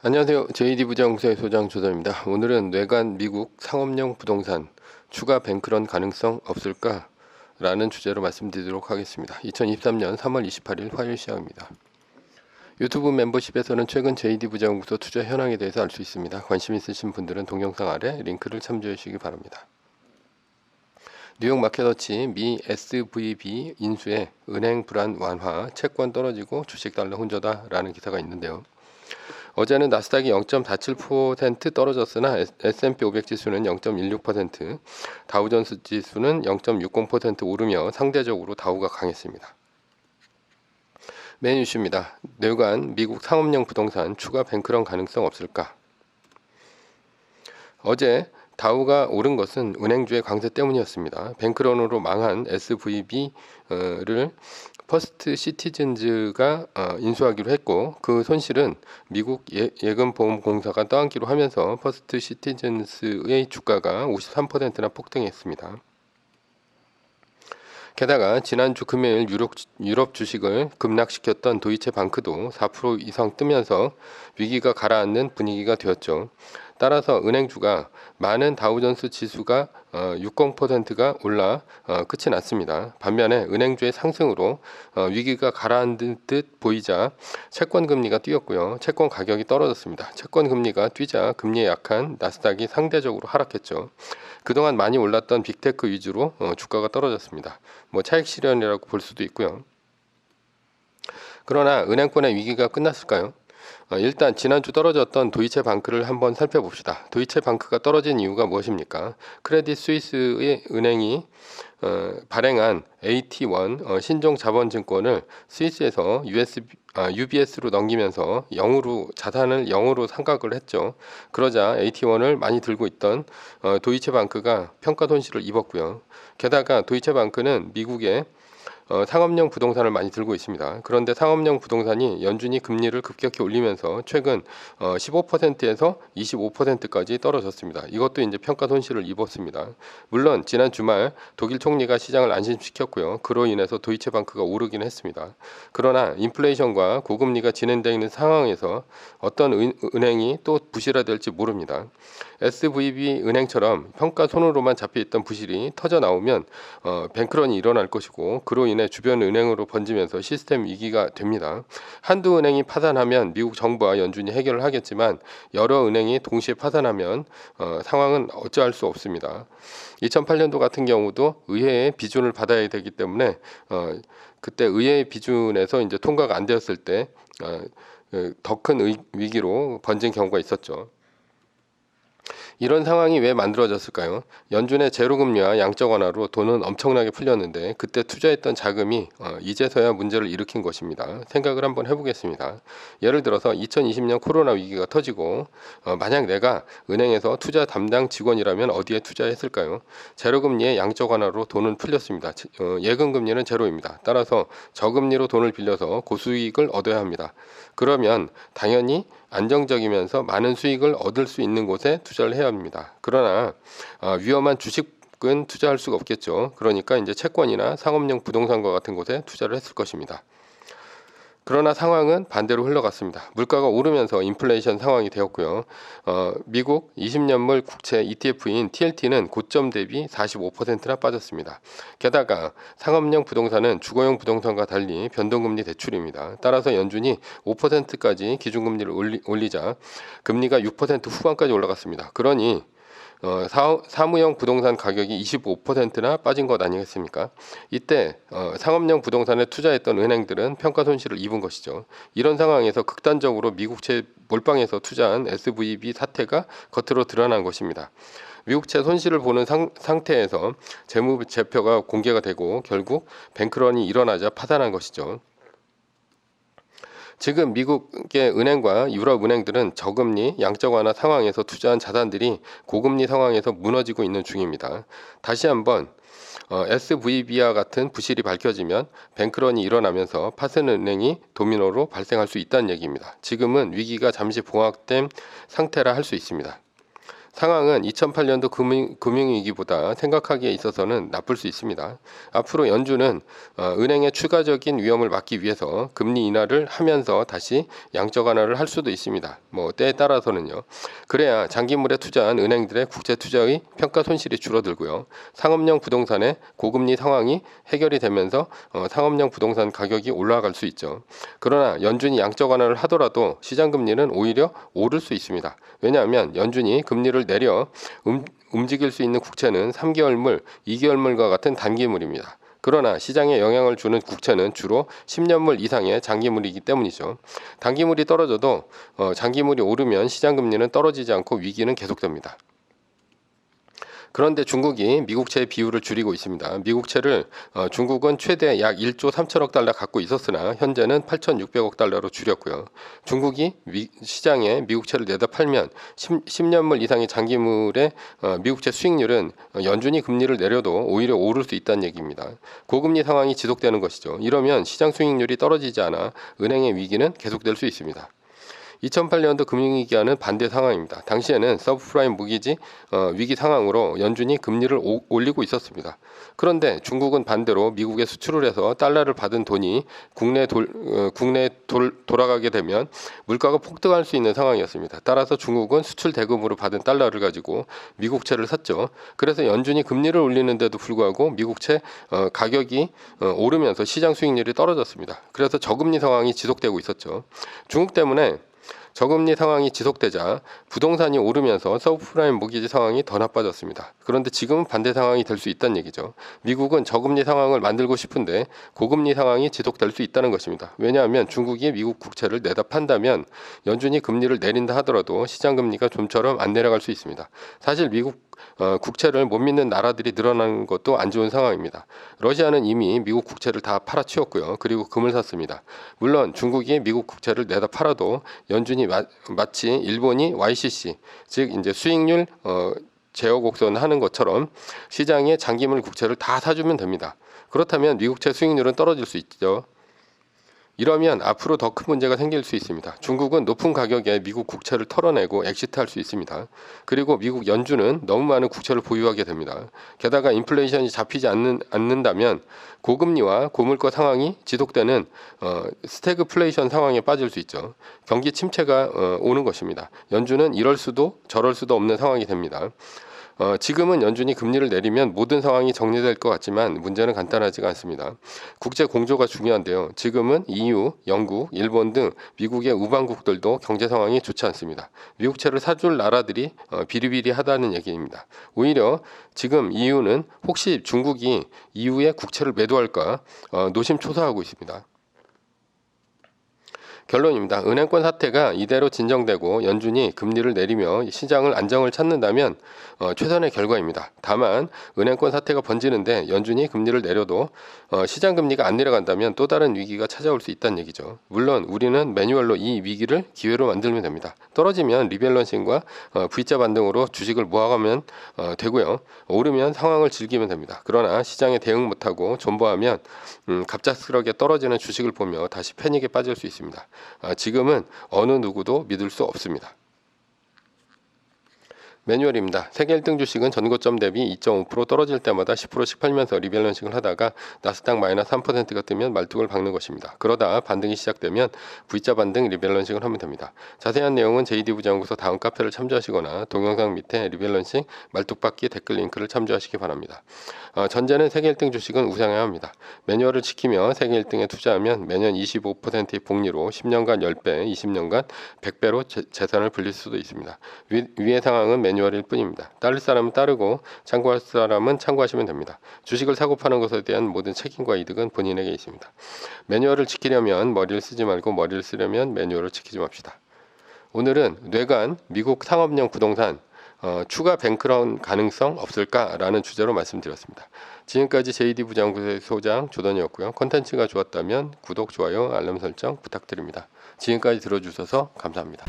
안녕하세요. JD부장구의 소장 조담입니다. 오늘은 뇌관 미국 상업용 부동산 추가 뱅크런 가능성 없을까? 라는 주제로 말씀드리도록 하겠습니다. 2023년 3월 28일 화요일 시작입니다. 유튜브 멤버십에서는 최근 JD부장구소 투자 현황에 대해서 알 수 있습니다. 관심 있으신 분들은 동영상 아래 링크를 참조해 주시기 바랍니다. 뉴욕 마켓워치 미 SVB 인수에 은행 불안 완화, 채권 떨어지고 주식 달러 혼조다라는 기사가 있는데요. 어제는 나스닥이 0.47% 떨어졌으나 S&P 500 지수는 0.16%, 다우존스 지수는 0.60% 오르며 상대적으로 다우가 강했습니다. 메인 이슈입니다. 뇌관 미국 상업용 부동산 추가 뱅크런 가능성 없을까? 어제 다우가 오른 것은 은행주의 강세 때문이었습니다. 뱅크런으로 망한 SVB를 퍼스트 시티즌즈가 인수하기로 했고, 그 손실은 미국 예금보험공사가 떠안기로 하면서 퍼스트 시티즌스의 주가가 53%나 폭등했습니다. 게다가 지난주 금요일 유럽 주식을 급락시켰던 도이체방크도 4% 이상 뜨면서 위기가 가라앉는 분위기가 되었죠. 따라서 은행주가 많은 다우존스 지수가 60%가 올라 끝이 났습니다. 반면에 은행주의 상승으로 위기가 가라앉은 듯 보이자 채권 금리가 뛰었고요. 채권 가격이 떨어졌습니다. 채권 금리가 뛰자 금리에 약한 나스닥이 상대적으로 하락했죠. 그동안 많이 올랐던 빅테크 위주로 주가가 떨어졌습니다. 차익 실현이라고 볼 수도 있고요. 그러나 은행권의 위기가 끝났을까요? 일단 지난주 떨어졌던 도이체방크를 한번 살펴봅시다. 도이체방크가 떨어진 이유가 무엇입니까? 크레딧 스위스의 은행이 발행한 AT1 신종 자본증권을 스위스에서 UBS로 넘기면서 자산을 0으로 상각을 했죠. 그러자 AT1을 많이 들고 있던 도이체방크가 평가 손실을 입었고요. 게다가 도이체방크는 미국의 상업용 부동산을 많이 들고 있습니다. 그런데 상업용 부동산이 연준이 금리를 급격히 올리면서 최근 15%에서 25%까지 떨어졌습니다. 이것도 이제 평가 손실을 입었습니다. 물론 지난 주말 독일 총리가 시장을 안심시켰고요. 그로 인해서 도이체방크가 오르긴 했습니다. 그러나 인플레이션과 고금리가 진행되는 상황에서 어떤 은행이 또 부실화될지 모릅니다. SVB 은행처럼 평가 손으로만 잡혀있던 부실이 터져 나오면 뱅크런이 일어날 것이고, 그로 인해 주변 은행으로 번지면서 시스템 위기가 됩니다. 한두 은행이 파산하면 미국 정부와 연준이 해결을 하겠지만 여러 은행이 동시에 파산하면 상황은 어찌할 수 없습니다. 2008년도 같은 경우도 의회의 비준을 받아야 되기 때문에 그때 의회의 비준에서 이제 통과가 안 되었을 때 더 큰 위기로 번진 경우가 있었죠. 이런 상황이 왜 만들어졌을까요? 연준의 제로금리와 양적 완화로 돈은 엄청나게 풀렸는데 그때 투자했던 자금이 이제서야 문제를 일으킨 것입니다. 생각을 한번 해보겠습니다. 예를 들어서 2020년 코로나 위기가 터지고 만약 내가 은행에서 투자 담당 직원이라면 어디에 투자했을까요? 제로금리의 양적 완화로 돈은 풀렸습니다. 예금금리는 제로입니다. 따라서 저금리로 돈을 빌려서 고수익을 얻어야 합니다. 그러면 당연히 안정적이면서 많은 수익을 얻을 수 있는 곳에 투자를 해야 합니다. 그러나 위험한 주식은 투자할 수가 없겠죠. 그러니까 이제 채권이나 상업용 부동산과 같은 곳에 투자를 했을 것입니다. 그러나 상황은 반대로 흘러갔습니다. 물가가 오르면서 인플레이션 상황이 되었고요. 미국 20년물 국채 ETF인 TLT는 고점 대비 45%나 빠졌습니다. 게다가 상업용 부동산은 주거용 부동산과 달리 변동금리 대출입니다. 따라서 연준이 5%까지 기준금리를 올리자 금리가 6% 후반까지 올라갔습니다. 그러니 사무용 부동산 가격이 25%나 빠진 것 아니겠습니까? 이때 상업용 부동산에 투자했던 은행들은 평가 손실을 입은 것이죠. 이런 상황에서 극단적으로 미국채 몰빵해서 투자한 SVB 사태가 겉으로 드러난 것입니다. 미국채 손실을 보는 상태에서 재무제표가 공개가 되고 결국 뱅크런이 일어나자 파산한 것이죠. 지금 미국의 은행과 유럽 은행들은 저금리, 양적 완화 상황에서 투자한 자산들이 고금리 상황에서 무너지고 있는 중입니다. 다시 한번 SVB와 같은 부실이 밝혀지면 뱅크런이 일어나면서 파산은행이 도미노로 발생할 수 있다는 얘기입니다. 지금은 위기가 잠시 봉합된 상태라 할 수 있습니다. 상황은 2008년도 금융위기보다 생각하기에 있어서는 나쁠 수 있습니다. 앞으로 연준은 은행의 추가적인 위험을 막기 위해서 금리 인하를 하면서 다시 양적 완화를 할 수도 있습니다. 때에 따라서는요. 그래야 장기물에 투자한 은행들의 국채 투자의 평가 손실이 줄어들고요. 상업용 부동산의 고금리 상황이 해결이 되면서 상업용 부동산 가격이 올라갈 수 있죠. 그러나 연준이 양적 완화를 하더라도 시장 금리는 오히려 오를 수 있습니다. 왜냐하면 연준이 금리를 내려 움직일 수 있는 국채는 3개월물, 2개월물과 같은 단기물입니다. 그러나 시장에 영향을 주는 국채는 주로 10년물 이상의 장기물이기 때문이죠. 단기물이 떨어져도 장기물이 오르면 시장 금리는 떨어지지 않고 위기는 계속됩니다. 그런데 중국이 미국채의 비율을 줄이고 있습니다. 미국채를 중국은 최대 약 1조 3천억 달러 갖고 있었으나 현재는 8,600억 달러로 줄였고요. 중국이 시장에 미국채를 내다 팔면 10년물 이상의 장기물의 미국채 수익률은 연준이 금리를 내려도 오히려 오를 수 있다는 얘기입니다. 고금리 상황이 지속되는 것이죠. 이러면 시장 수익률이 떨어지지 않아 은행의 위기는 계속될 수 있습니다. 2008년도 금융위기와는 반대 상황입니다. 당시에는 서브프라임 모기지 위기 상황으로 연준이 금리를 올리고 있었습니다. 그런데 중국은 반대로 미국에 수출을 해서 달러를 받은 돈이 국내에 돌아가게 되면 물가가 폭등할 수 있는 상황이었습니다. 따라서 중국은 수출 대금으로 받은 달러를 가지고 미국채를 샀죠. 그래서 연준이 금리를 올리는데도 불구하고 미국채 가격이 오르면서 시장 수익률이 떨어졌습니다. 그래서 저금리 상황이 지속되고 있었죠. 중국 때문에 저금리 상황이 지속되자 부동산이 오르면서 서브프라임 모기지 상황이 더 나빠졌습니다. 그런데 지금은 반대 상황이 될 수 있다는 얘기죠. 미국은 저금리 상황을 만들고 싶은데 고금리 상황이 지속될 수 있다는 것입니다. 왜냐하면 중국이 미국 국채를 내다 판다면 연준이 금리를 내린다 하더라도 시장 금리가 좀처럼 안 내려갈 수 있습니다. 사실 미국 국채를 못 믿는 나라들이 늘어나는 것도 안 좋은 상황입니다. 러시아는 이미 미국 국채를 다 팔아치웠고요. 그리고 금을 샀습니다. 물론 중국이 미국 국채를 내다 팔아도 연준이 마치 일본이 YCC, 즉 이제 수익률 제어 곡선 하는 것처럼 시장에 장기물 국채를 다 사주면 됩니다. 그렇다면 미국채 수익률은 떨어질 수 있죠. 이러면 앞으로 더 큰 문제가 생길 수 있습니다. 중국은 높은 가격에 미국 국채를 털어내고 엑시트할 수 있습니다. 그리고 미국 연준은 너무 많은 국채를 보유하게 됩니다. 게다가 인플레이션이 잡히지 않는다면 고금리와 고물가 상황이 지속되는 스태그플레이션 상황에 빠질 수 있죠. 경기 침체가 오는 것입니다. 연준은 이럴 수도 저럴 수도 없는 상황이 됩니다. 지금은 연준이 금리를 내리면 모든 상황이 정리될 것 같지만 문제는 간단하지가 않습니다. 국제 공조가 중요한데요. 지금은 EU, 영국, 일본 등 미국의 우방국들도 경제 상황이 좋지 않습니다. 미국채를 사줄 나라들이 비리비리하다는 얘기입니다. 오히려 지금 EU는 혹시 중국이 EU에 국채를 매도할까 노심초사하고 있습니다. 결론입니다. 은행권 사태가 이대로 진정되고 연준이 금리를 내리며 시장을 안정을 찾는다면 최선의 결과입니다. 다만 은행권 사태가 번지는데 연준이 금리를 내려도 시장 금리가 안 내려간다면 또 다른 위기가 찾아올 수 있다는 얘기죠. 물론 우리는 매뉴얼로 이 위기를 기회로 만들면 됩니다. 떨어지면 리밸런싱과 V자 반등으로 주식을 모아가면 되고요. 오르면 상황을 즐기면 됩니다. 그러나 시장에 대응 못하고 존버하면 갑작스럽게 떨어지는 주식을 보며 다시 패닉에 빠질 수 있습니다. 지금은 어느 누구도 믿을 수 없습니다. 매뉴얼입니다. 세계 1등 주식은 전고점 대비 2.5% 떨어질 때마다 10%씩 팔면서 리밸런싱을 하다가 나스닥 마이너스 3%가 뜨면 말뚝을 박는 것입니다. 그러다 반등이 시작되면 V자 반등 리밸런싱을 하면 됩니다. 자세한 내용은 JD부장연구소 다음 카페를 참조하시거나 동영상 밑에 리밸런싱 말뚝박기 댓글 링크를 참조하시기 바랍니다. 전제는 세계 1등 주식은 우상해야 합니다. 매뉴얼을 지키며 세계 1등에 투자하면 매년 25%의 복리로 10년간 10배, 20년간 100배로 재산을 불릴 수도 있습니다. 위의 상황은 매뉴얼일 뿐입니다. 따를 사람은 따르고 참고할 사람은 참고하시면 됩니다. 주식을 사고 파는 것에 대한 모든 책임과 이득은 본인에게 있습니다. 매뉴얼을 지키려면 머리를 쓰지 말고 머리를 쓰려면 매뉴얼을 지키지 맙시다. 오늘은 뇌관 미국 상업용 부동산 추가 뱅크런 가능성 없을까라는 주제로 말씀드렸습니다. 지금까지 JD부장연구소의 소장 조던이었고요. 콘텐츠가 좋았다면 구독, 좋아요, 알람 설정 부탁드립니다. 지금까지 들어주셔서 감사합니다.